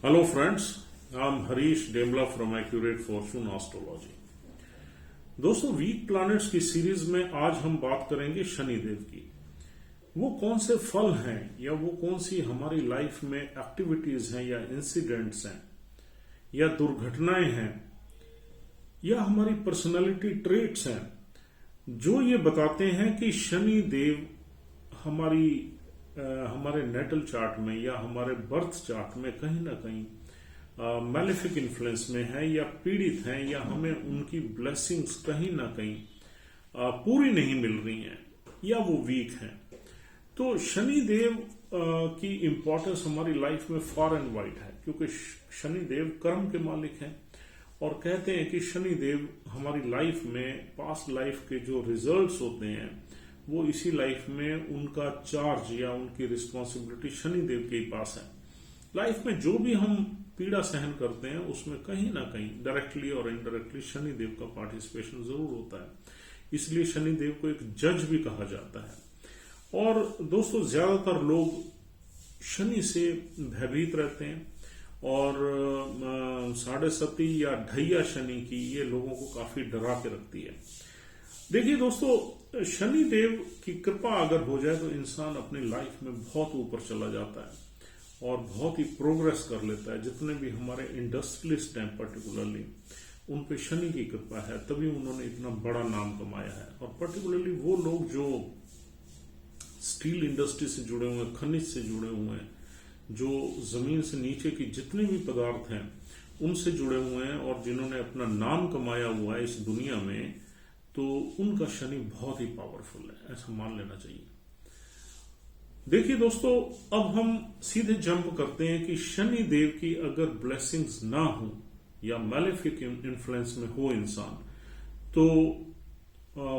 Hello friends, I'm Harish Demla from Accurate Fortune Astrology. दोस्तों week planets की series में आज हम बात करेंगे शनिदेव की। वो कौन से फल हैं या वो कौन सी हमारी लाइफ में एक्टिविटीज हैं या इंसिडेंट्स हैं या दुर्घटनाएं हैं या हमारी पर्सनालिटी ट्रेट्स हैं जो ये बताते हैं कि शनि देव हमारे नेटल चार्ट में या हमारे बर्थ चार्ट में कहीं ना कहीं मैलेफिक इन्फ्लुएंस में है या पीड़ित हैं या हमें उनकी ब्लेसिंग्स कहीं ना कहीं पूरी नहीं मिल रही हैं या वो वीक हैं। तो शनि देव की इंपॉर्टेंस हमारी लाइफ में फार एंड वाइड है, क्योंकि शनि देव कर्म के मालिक हैं और कहते हैं कि शनि देव हमारी लाइफ में पास्ट लाइफ के जो रिजल्ट्स होते हैं वो इसी लाइफ में उनका चार्ज या उनकी रिस्पॉन्सिबिलिटी शनि देव के ही पास है। लाइफ में जो भी हम पीड़ा सहन करते हैं उसमें कहीं ना कहीं डायरेक्टली और इनडायरेक्टली शनि देव का पार्टिसिपेशन जरूर होता है, इसलिए शनि देव को एक जज भी कहा जाता है। और दोस्तों ज्यादातर लोग शनि से भयभीत रहते हैं और साढ़े सती या ढैया शनि की ये लोगों को काफी डरा के रखती है। देखिए दोस्तों, शनि देव की कृपा अगर हो जाए तो इंसान अपनी लाइफ में बहुत ऊपर चला जाता है और बहुत ही प्रोग्रेस कर लेता है। जितने भी हमारे इंडस्ट्रियलिस्ट हैं पर्टिकुलरली उन पे शनि की कृपा है, तभी उन्होंने इतना बड़ा नाम कमाया है। और पर्टिकुलरली वो लोग जो स्टील इंडस्ट्री से जुड़े हुए हैं, खनिज से जुड़े हुए हैं, जो जमीन से नीचे की जितने भी पदार्थ हैं उनसे जुड़े हुए हैं और जिन्होंने अपना नाम कमाया हुआ है इस दुनिया में, तो उनका शनि बहुत ही पावरफुल है, ऐसा मान लेना चाहिए। देखिए दोस्तों, अब हम सीधे जंप करते हैं कि शनि देव की अगर ब्लेसिंग्स ना हो या मैलेफिक इन्फ्लुएंस में हो इंसान, तो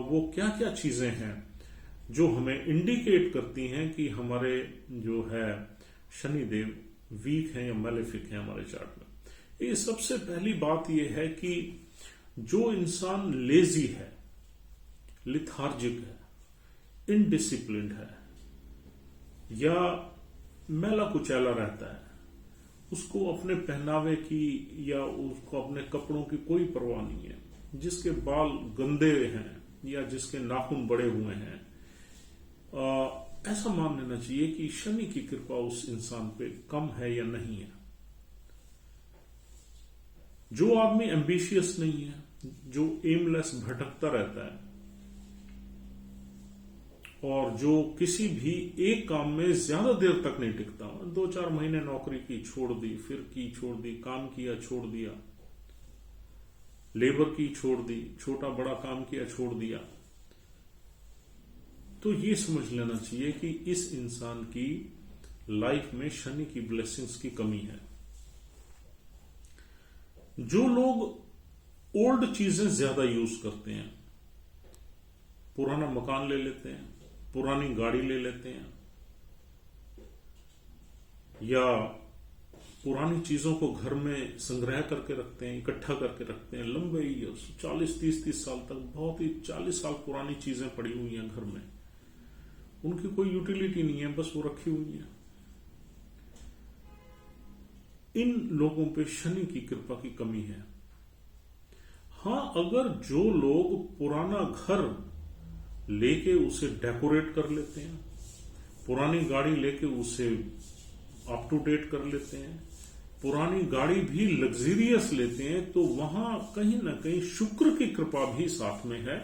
वो क्या क्या चीजें हैं जो हमें इंडिकेट करती हैं कि हमारे जो है शनि देव वीक हैं या मैलेफिक हैं हमारे चार्ट में। ये सबसे पहली बात यह है कि जो इंसान लेजी है, लिथार्जिक है, इनडिसिप्लिन्ड है या मैला कुचैला रहता है, उसको अपने पहनावे की या उसको अपने कपड़ों की कोई परवाह नहीं है, जिसके बाल गंदे हैं या जिसके नाखून बड़े हुए हैं, ऐसा मान लेना चाहिए कि शनि की कृपा उस इंसान पे कम है या नहीं है। जो आदमी एम्बिशियस नहीं है, जो एमलेस भटकता रहता है और जो किसी भी एक काम में ज्यादा देर तक नहीं टिकता, 2-4 महीने नौकरी की छोड़ दी, फिर की छोड़ दी, काम किया छोड़ दिया, लेबर की छोड़ दी, छोटा बड़ा काम किया छोड़ दिया, तो ये समझ लेना चाहिए कि इस इंसान की लाइफ में शनि की ब्लेसिंग्स की कमी है। जो लोग ओल्ड चीजें ज्यादा यूज करते हैं, पुराना मकान ले लेते हैं, पुरानी गाड़ी ले लेते हैं या पुरानी चीजों को घर में संग्रह करके रखते हैं, इकट्ठा करके रखते हैं लंबे 40-30 साल तक, बहुत ही 40 साल पुरानी चीजें पड़ी हुई हैं घर में, उनकी कोई यूटिलिटी नहीं है, बस वो रखी हुई है। इन लोगों पे शनि की कृपा की कमी है। हां, अगर जो लोग पुराना घर लेके उसे डेकोरेट कर लेते हैं, पुरानी गाड़ी लेके उसे अप टू डेट कर लेते हैं, पुरानी गाड़ी भी लग्जरियस लेते हैं, तो वहां कहीं ना कहीं शुक्र की कृपा भी साथ में है।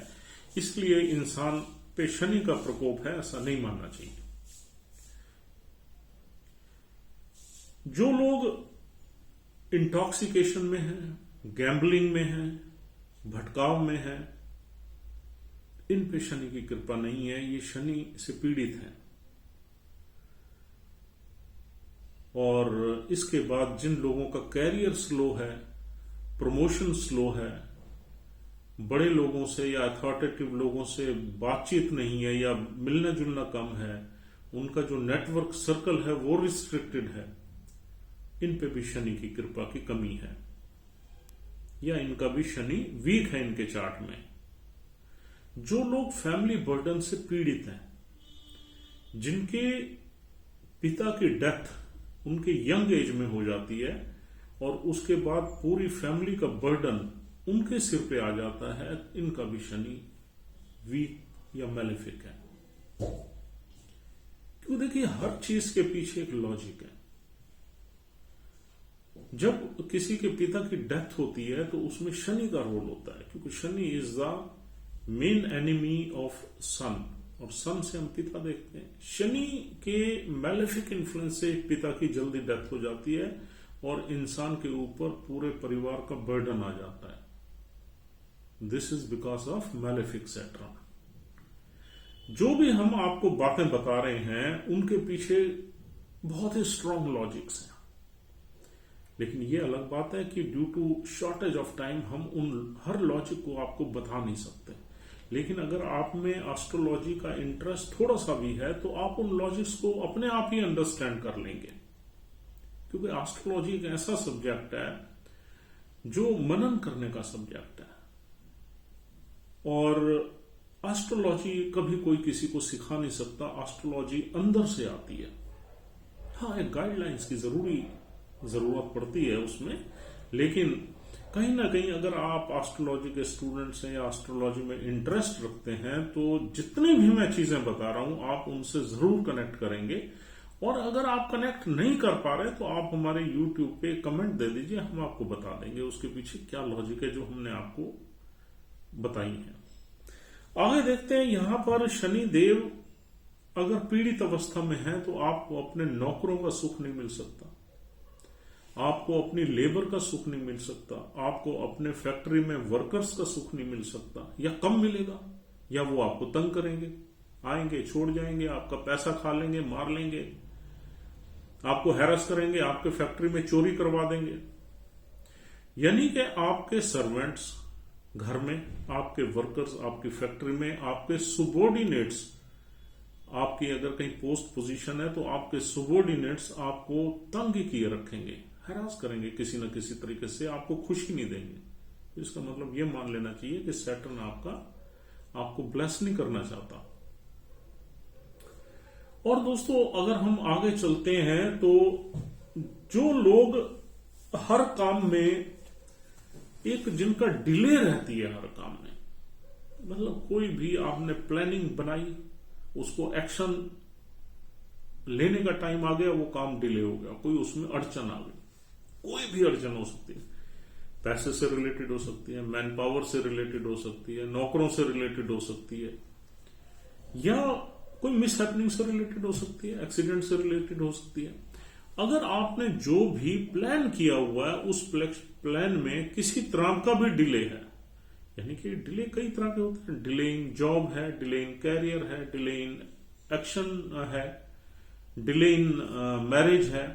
इसलिए इंसान पे शनि का प्रकोप है ऐसा नहीं मानना चाहिए। जो लोग इंटॉक्सिकेशन में हैं, गैम्बलिंग में हैं, भटकाव में हैं, इन पे शनि की कृपा नहीं है, ये शनि से पीड़ित हैं। और इसके बाद जिन लोगों का कैरियर स्लो है, प्रमोशन स्लो है, बड़े लोगों से या अथॉरिटेटिव लोगों से बातचीत नहीं है या मिलना जुलना कम है, उनका जो नेटवर्क सर्कल है वो रिस्ट्रिक्टेड है, इन पे भी शनि की कृपा की कमी है या इनका भी शनि वीक है इनके चार्ट में। जो लोग फैमिली बर्डन से पीड़ित हैं, जिनके पिता की डेथ उनके यंग एज में हो जाती है और उसके बाद पूरी फैमिली का बर्डन उनके सिर पे आ जाता है, इनका भी शनि वीक या मैलेफिक है। क्यों? देखिए, हर चीज के पीछे एक लॉजिक है। जब किसी के पिता की डेथ होती है तो उसमें शनि का रोल होता है, क्योंकि Shani is the main enemy of sun, और सन से हम पिता देखते हैं। शनि के मैलेफिक इन्फ्लुएंस से पिता की जल्दी डेथ हो जाती है और इंसान के ऊपर पूरे परिवार का बर्डन आ जाता है। This is because of malefic Saturn. जो भी हम आपको बातें बता रहे हैं उनके पीछे बहुत ही स्ट्रांग लॉजिक्स हैं, लेकिन यह अलग बात है कि due to shortage of time हम उन हर लॉजिक को आपको बता नहीं सकते। लेकिन अगर आप में एस्ट्रोलॉजी का इंटरेस्ट थोड़ा सा भी है तो आप उन लॉजिक्स को अपने आप ही अंडरस्टैंड कर लेंगे, क्योंकि एस्ट्रोलॉजी एक ऐसा सब्जेक्ट है जो मनन करने का सब्जेक्ट है, और एस्ट्रोलॉजी कभी कोई किसी को सिखा नहीं सकता। एस्ट्रोलॉजी अंदर से आती है। हाँ, एक गाइडलाइंस की जरूरत पड़ती है उसमें, लेकिन कहीं ना कहीं अगर आप एस्ट्रोलॉजी के स्टूडेंट्स हैं या एस्ट्रोलॉजी में इंटरेस्ट रखते हैं तो जितनी भी मैं चीजें बता रहा हूं आप उनसे जरूर कनेक्ट करेंगे। और अगर आप कनेक्ट नहीं कर पा रहे तो आप हमारे YouTube पे कमेंट दे दीजिए, हम आपको बता देंगे उसके पीछे क्या लॉजिक है जो हमने आपको बताई है। आगे देखते हैं, यहां पर शनि देव अगर पीड़ित अवस्था में है तो आपको अपने नौकरों का सुख नहीं मिल सकता, आपको अपनी लेबर का सुख नहीं मिल सकता, आपको अपने फैक्ट्री में वर्कर्स का सुख नहीं मिल सकता, या कम मिलेगा, या वो आपको तंग करेंगे, आएंगे, छोड़ जाएंगे, आपका पैसा खा लेंगे, मार लेंगे, आपको हैरेस करेंगे, आपके फैक्ट्री में चोरी करवा देंगे। यानी कि आपके सर्वेंट्स घर में, आपके वर्कर्स आपकी फैक्ट्री में, आपके सुबॉर्डिनेट्स, आपकी अगर कहीं पोस्ट पोजीशन है तो आपके सुबॉर्डिनेट्स आपको तंग किए रखेंगे, हरास करेंगे किसी न किसी तरीके से, आपको खुशी नहीं देंगे। तो इसका मतलब यह मान लेना चाहिए कि सैटर्न आपको ब्लेस नहीं करना चाहता। और दोस्तों, अगर हम आगे चलते हैं तो जो लोग हर काम में एक जिनका डिले रहती है, हर काम में, मतलब कोई भी आपने प्लानिंग बनाई, उसको एक्शन लेने का टाइम आ गया, वो काम डिले हो गया, कोई उसमें अड़चन आ गई, कोई भी अड़चन हो सकती है, पैसे से रिलेटेड हो सकती है, मैन पावर से रिलेटेड हो सकती है, नौकरों से रिलेटेड हो सकती है, या कोई मिसहैपनिंग से रिलेटेड हो सकती है, एक्सीडेंट से रिलेटेड हो सकती है। अगर आपने जो भी प्लान किया हुआ है उस प्लान में किसी तरह का भी डिले है, यानी कि डिले कई तरह के होते हैं, डिले इन जॉब है, डिले इन कैरियर है, डिले इन एक्शन है, डिले इन मैरिज है,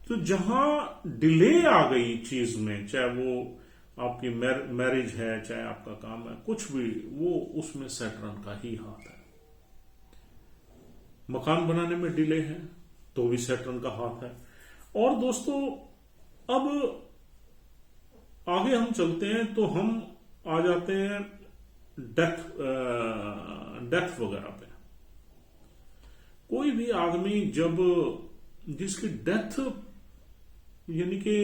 तो जहां डिले आ गई चीज में, चाहे वो आपकी मैरिज है, चाहे आपका काम है, कुछ भी, वो उसमें सैटर्न का ही हाथ है। मकान बनाने में डिले है तो भी सैटर्न का हाथ है। और दोस्तों, अब आगे हम चलते हैं तो हम आ जाते हैं डेथ वगैरह पे। कोई भी आदमी जब जिसकी डेथ यानी कि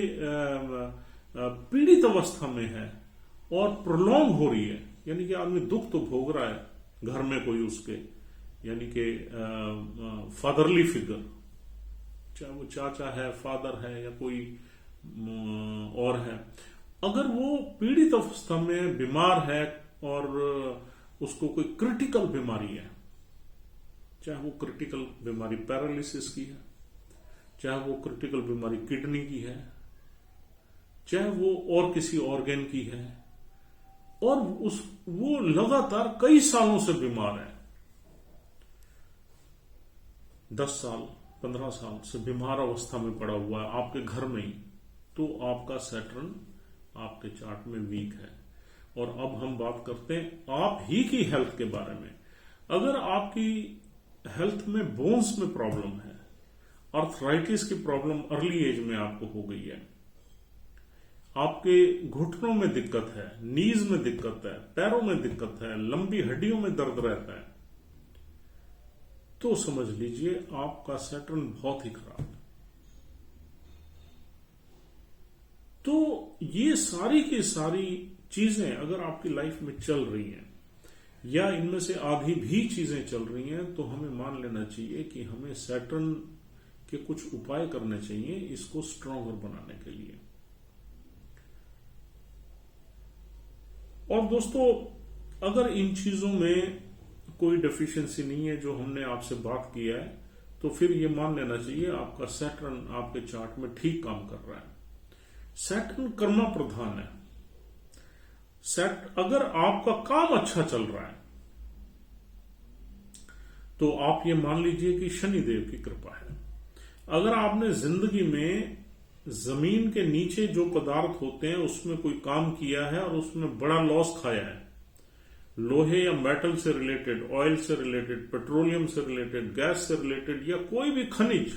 पीड़ित अवस्था में है और प्रोलॉन्ग हो रही है, यानी कि आदमी दुख तो भोग रहा है, घर में कोई उसके यानी कि फादरली फिगर, चाहे वो चाचा है, फादर है, या कोई और है, अगर वो पीड़ित अवस्था में बीमार है और उसको कोई क्रिटिकल बीमारी है, चाहे वो क्रिटिकल बीमारी पैरालिसिस की है, चाहे वो क्रिटिकल बीमारी किडनी की है, चाहे वो और किसी ऑर्गन की है, और वो लगातार कई सालों से बीमार है, 10 साल 15 साल से बीमार अवस्था में पड़ा हुआ है आपके घर में ही, तो आपका सैटर्न आपके चार्ट में वीक है। और अब हम बात करते हैं आप ही की हेल्थ के बारे में। अगर आपकी हेल्थ में बोन्स में प्रॉब्लम है, आर्थराइटिस की प्रॉब्लम अर्ली एज में आपको हो गई है, आपके घुटनों में दिक्कत है, नीज में दिक्कत है, पैरों में दिक्कत है, लंबी हड्डियों में दर्द रहता है, तो समझ लीजिए आपका सैटर्न बहुत ही खराब है। तो ये सारी की सारी चीजें अगर आपकी लाइफ में चल रही हैं या इनमें से आधी भी चीजें चल रही हैं, तो हमें मान लेना चाहिए कि हमें सैटर्न के कुछ उपाय करने चाहिए इसको स्ट्रॉन्गर बनाने के लिए। और दोस्तों, अगर इन चीजों में कोई डेफिशिएंसी नहीं है जो हमने आपसे बात किया है, तो फिर ये मान लेना चाहिए आपका सैटर्न आपके चार्ट में ठीक काम कर रहा है। सैटर्न कर्मा प्रधान है। अगर आपका काम अच्छा चल रहा है तो आप ये मान लीजिए कि शनिदेव की कृपा है। अगर आपने जिंदगी में जमीन के नीचे जो पदार्थ होते हैं उसमें कोई काम किया है और उसमें बड़ा लॉस खाया है, लोहे या मेटल से रिलेटेड, ऑयल से रिलेटेड, पेट्रोलियम से रिलेटेड, गैस से रिलेटेड, या कोई भी खनिज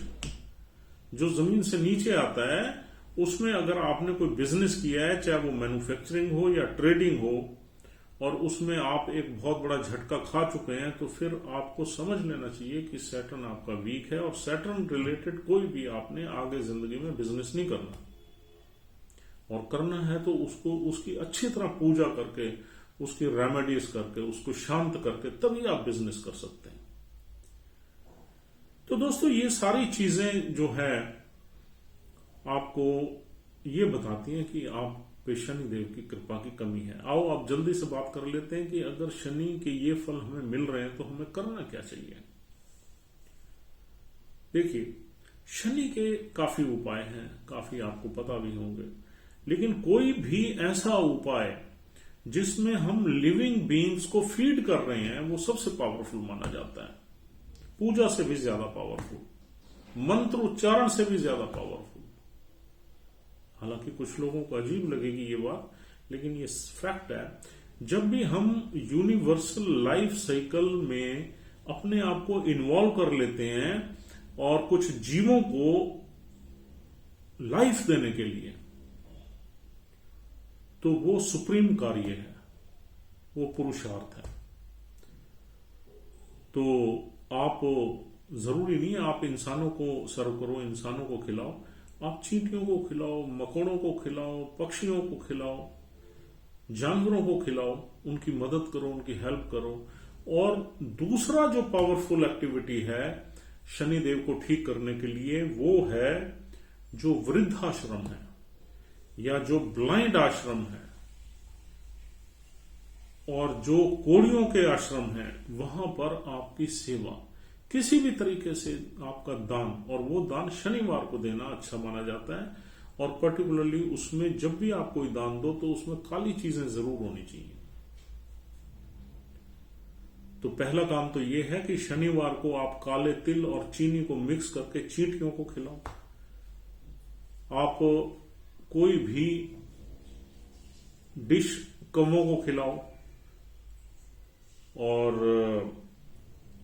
जो जमीन से नीचे आता है, उसमें अगर आपने कोई बिजनेस किया है, चाहे वो मैन्युफैक्चरिंग हो या ट्रेडिंग हो, और उसमें आप एक बहुत बड़ा झटका खा चुके हैं, तो फिर आपको समझ लेना चाहिए कि सैटर्न आपका वीक है और सैटर्न रिलेटेड कोई भी आपने आगे जिंदगी में बिजनेस नहीं करना। और करना है तो उसको उसकी अच्छी तरह पूजा करके, उसकी रेमेडीज करके, उसको शांत करके तभी आप बिजनेस कर सकते हैं। तो दोस्तों, ये सारी चीजें जो है आपको ये बताती हैं कि आप पे शनिदेव की कृपा की कमी है। आओ आप जल्दी से बात कर लेते हैं कि अगर शनि के ये फल हमें मिल रहे हैं तो हमें करना क्या चाहिए। देखिए, शनि के काफी उपाय हैं, काफी आपको पता भी होंगे, लेकिन कोई भी ऐसा उपाय जिसमें हम लिविंग बीइंग्स को फीड कर रहे हैं वो सबसे पावरफुल माना जाता है। पूजा से भी ज्यादा पावरफुल, मंत्र उच्चारण से भी ज्यादा पावरफुल। हालांकि कुछ लोगों को अजीब लगेगी ये बात, लेकिन ये फैक्ट है। जब भी हम यूनिवर्सल लाइफ साइकिल में अपने आप को इन्वॉल्व कर लेते हैं और कुछ जीवों को लाइफ देने के लिए, तो वो सुप्रीम कार्य है, वो पुरुषार्थ है। तो आप जरूरी नहीं है आप इंसानों को सर्व करो, इंसानों को खिलाओ, आप चींटियों को खिलाओ, मकोड़ों को खिलाओ, पक्षियों को खिलाओ, जानवरों को खिलाओ, उनकी मदद करो, उनकी हेल्प करो। और दूसरा जो पावरफुल एक्टिविटी है शनिदेव को ठीक करने के लिए, वो है जो वृद्धाश्रम है या जो ब्लाइंड आश्रम है और जो कोड़ियों के आश्रम है, वहां पर आपकी सेवा किसी भी तरीके से, आपका दान, और वो दान शनिवार को देना अच्छा माना जाता है। और पर्टिकुलरली उसमें जब भी आप कोई दान दो तो उसमें काली चीजें जरूर होनी चाहिए। तो पहला काम तो ये है कि शनिवार को आप काले तिल और चीनी को मिक्स करके चींटियों को खिलाओ। आप कोई भी डिश कौवों को खिलाओ और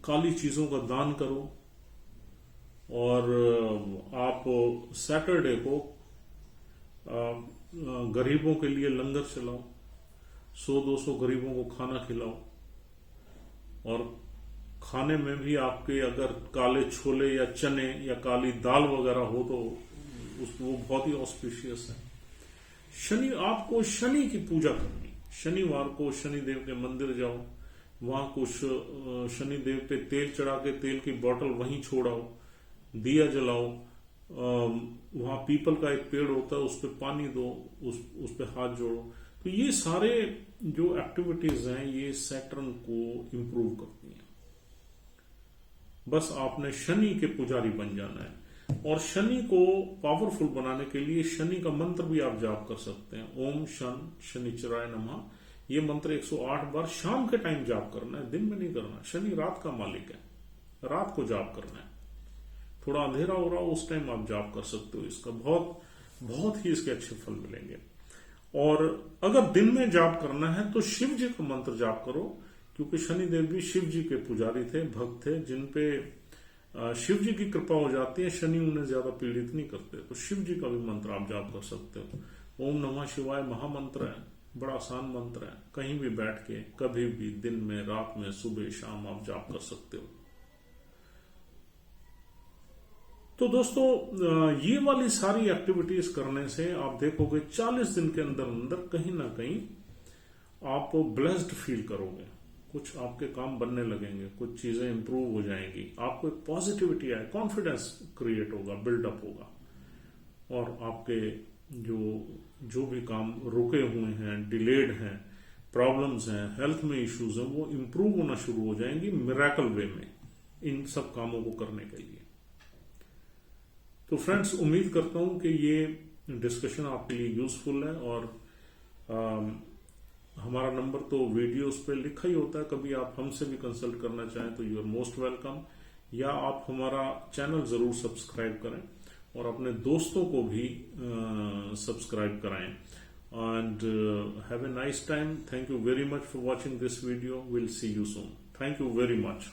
काली चीजों का दान करो। और आप सैटरडे को गरीबों के लिए लंगर चलाओ, 100-200 गरीबों को खाना खिलाओ। और खाने में भी आपके अगर काले छोले या चने या काली दाल वगैरह हो तो वो बहुत ही ऑस्पिशियस है। आपको शनि की पूजा करनी। शनिवार को शनिदेव के मंदिर जाओ, वहां कुछ शनिदेव पे तेल चढ़ा के तेल की बोतल वहीं छोड़ाओ, दिया जलाओ, वहां पीपल का एक पेड़ होता है उस पर पानी दो, उस पे हाथ जोड़ो। तो ये सारे जो एक्टिविटीज हैं ये सैटर्न को इंप्रूव करती हैं। बस आपने शनि के पुजारी बन जाना है। और शनि को पावरफुल बनाने के लिए शनि का मंत्र भी आप जाप कर सकते हैं। ओम शन शनिचराय नमः, ये मंत्र 108 बार शाम के टाइम जाप करना है, दिन में नहीं करना। शनि रात का मालिक है, रात को जाप करना है। थोड़ा अंधेरा हो रहा हो उस टाइम आप जाप कर सकते हो। इसका बहुत ही इसके अच्छे फल मिलेंगे। और अगर दिन में जाप करना है तो शिव जी का मंत्र जाप करो, क्योंकि शनिदेव भी शिव जी के पुजारी थे, भक्त थे, जिनपे शिव जी की कृपा हो जाती है, शनि उन्हें ज्यादा पीड़ित नहीं करते। तो शिव जी का भी मंत्र आप जाप कर सकते हो। ओम नमः शिवाय महामंत्र है, बड़ा आसान मंत्र है, कहीं भी बैठ के कभी भी, दिन में, रात में, सुबह शाम आप जाप कर सकते हो। तो दोस्तों ये वाली सारी एक्टिविटीज करने से आप देखोगे 40 दिन के अंदर अंदर कहीं ना कहीं आप ब्लेस्ड फील करोगे, कुछ आपके काम बनने लगेंगे, कुछ चीजें इंप्रूव हो जाएंगी, आपको एक पॉजिटिविटी आए, कॉन्फिडेंस क्रिएट होगा, बिल्डअप होगा, और आपके जो भी काम रुके हुए हैं, डिलेड हैं, प्रॉब्लम्स हैं, हेल्थ में इश्यूज हैं, वो इंप्रूव होना शुरू हो जाएंगी मिरेकल वे में इन सब कामों को करने के लिए। तो फ्रेंड्स, उम्मीद करता हूं कि ये डिस्कशन आपके लिए यूजफुल है, और हमारा नंबर तो वीडियोस पे लिखा ही होता है, कभी आप हमसे भी कंसल्ट करना चाहें तो यू आर मोस्ट वेलकम, या आप हमारा चैनल जरूर सब्सक्राइब करें और अपने दोस्तों को भी सब्सक्राइब कराएं। And have a nice time. Thank you very much for watching this video. Will see you soon. Thank you very much.